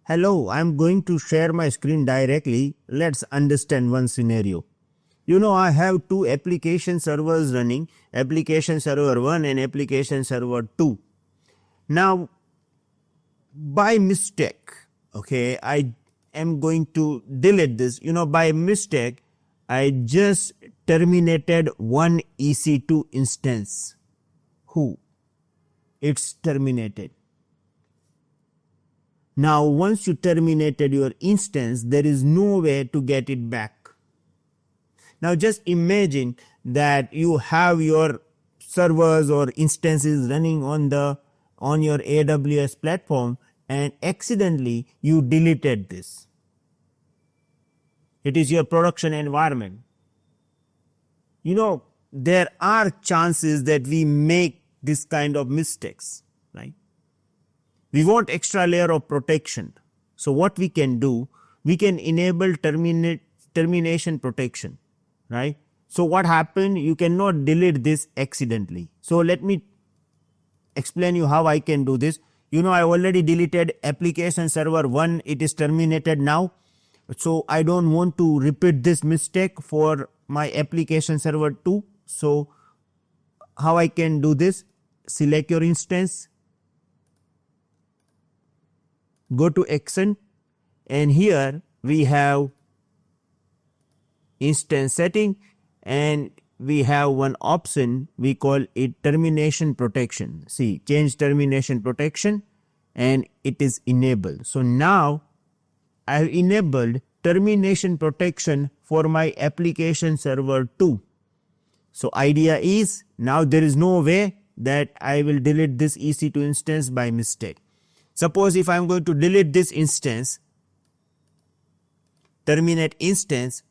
Hello, I'm going to share my screen directly. Let's understand one scenario. I have two application servers running, application server 1 and application server 2. Now, by mistake, I am going to delete this. By mistake, I just terminated one EC2 instance. It's terminated. Now, once you terminated your instance, there is no way to get it back. Now, just imagine that you have your servers or instances running on your AWS platform and accidentally you deleted this. It is your production environment. There are chances that we make this kind of mistakes, right? We want extra layer of protection. So what we can do, we can enable termination protection, right? So what happened, you cannot delete this accidentally. So let me explain you how I can do this. I already deleted application server 1, it is terminated now. So I don't want to repeat this mistake for my application server 2. So how I can do this? Select your instance, go to action, and here we have instance setting and we have one option, we call it termination protection. See, change termination protection and it is enabled. So now I have enabled termination protection for my application server 2. So idea is now there is no way that I will delete this EC2 instance by mistake. Suppose if I am going to delete this instance, terminate instance,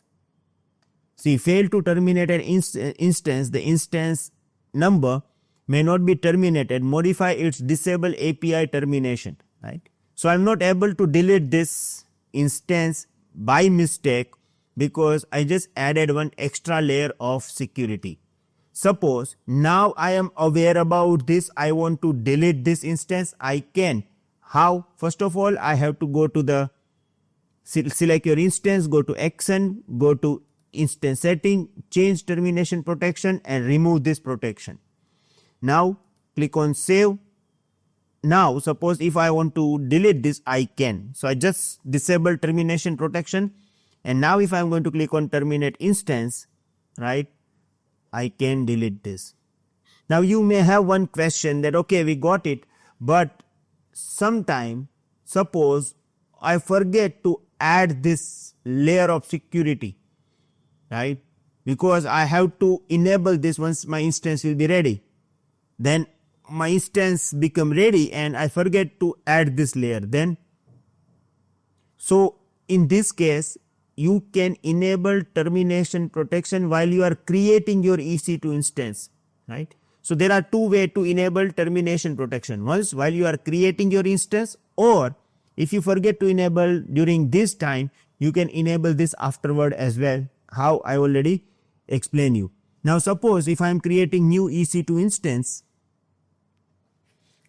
see, fail to terminate an instance, the instance number may not be terminated, modify its disable API termination, right? So I am not able to delete this instance by mistake because I just added one extra layer of security. Suppose now I am aware about this, I want to delete this instance, I can. How? First of all, I have to go to the select your instance, go to action, go to instance setting, change termination protection and remove this protection. Now click on save. Now suppose if I want to delete this, I can. So I just disable termination protection, and now if I am going to click on terminate instance, right, I can delete this. Now you may have one question that okay, we got it, but sometime suppose I forget to add this layer of security, right? Because I have to enable this once my instance will be ready. Then my instance become ready and I forget to add this layer. Then so in this case you can enable termination protection while you are creating your EC2 instance, right? So there are two ways to enable termination protection. Once while you are creating your instance, or if you forget to enable during this time, you can enable this afterward as well, how I already explained you. Now suppose if I am creating new EC2 instance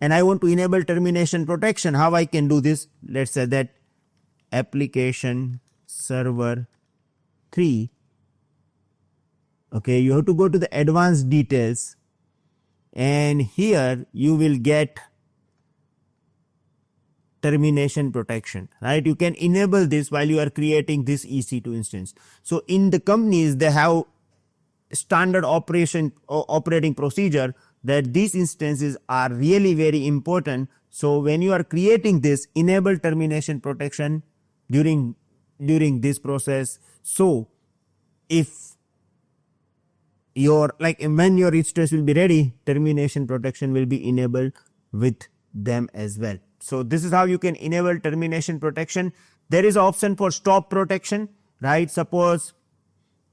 and I want to enable termination protection, how I can do this? Let's say that application server 3, okay, you have to go to the advanced details and here you will get termination protection, right? You can enable this while you are creating this EC2 instance. So in the companies, they have standard operating procedure that these instances are really very important. So when you are creating this, enable termination protection during this process. So if when your instance will be ready, termination protection will be enabled with them as well. So this is how you can enable termination protection. There is an option for stop protection, right? Suppose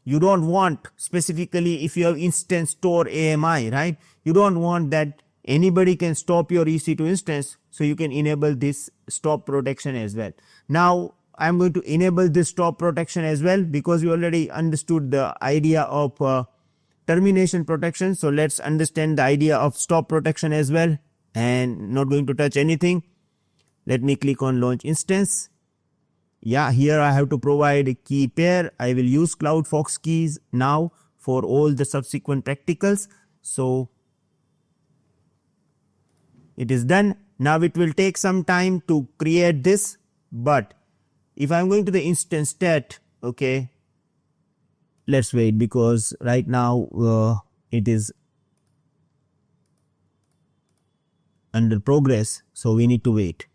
you don't want, specifically if you have instance store AMI, right? You don't want that anybody can stop your EC2 instance. So you can enable this stop protection as well. Now I am going to enable this stop protection as well because we already understood the idea of termination protection. So let's understand the idea of stop protection as well, and not going to touch anything. Let me click on launch instance. Yeah, here I have to provide a key pair. I will use CloudFox keys now for all the subsequent practicals. So it is done. Now it will take some time to create this, but if I'm going to the instance stat, okay, let's wait because right now it is under progress, so we need to wait.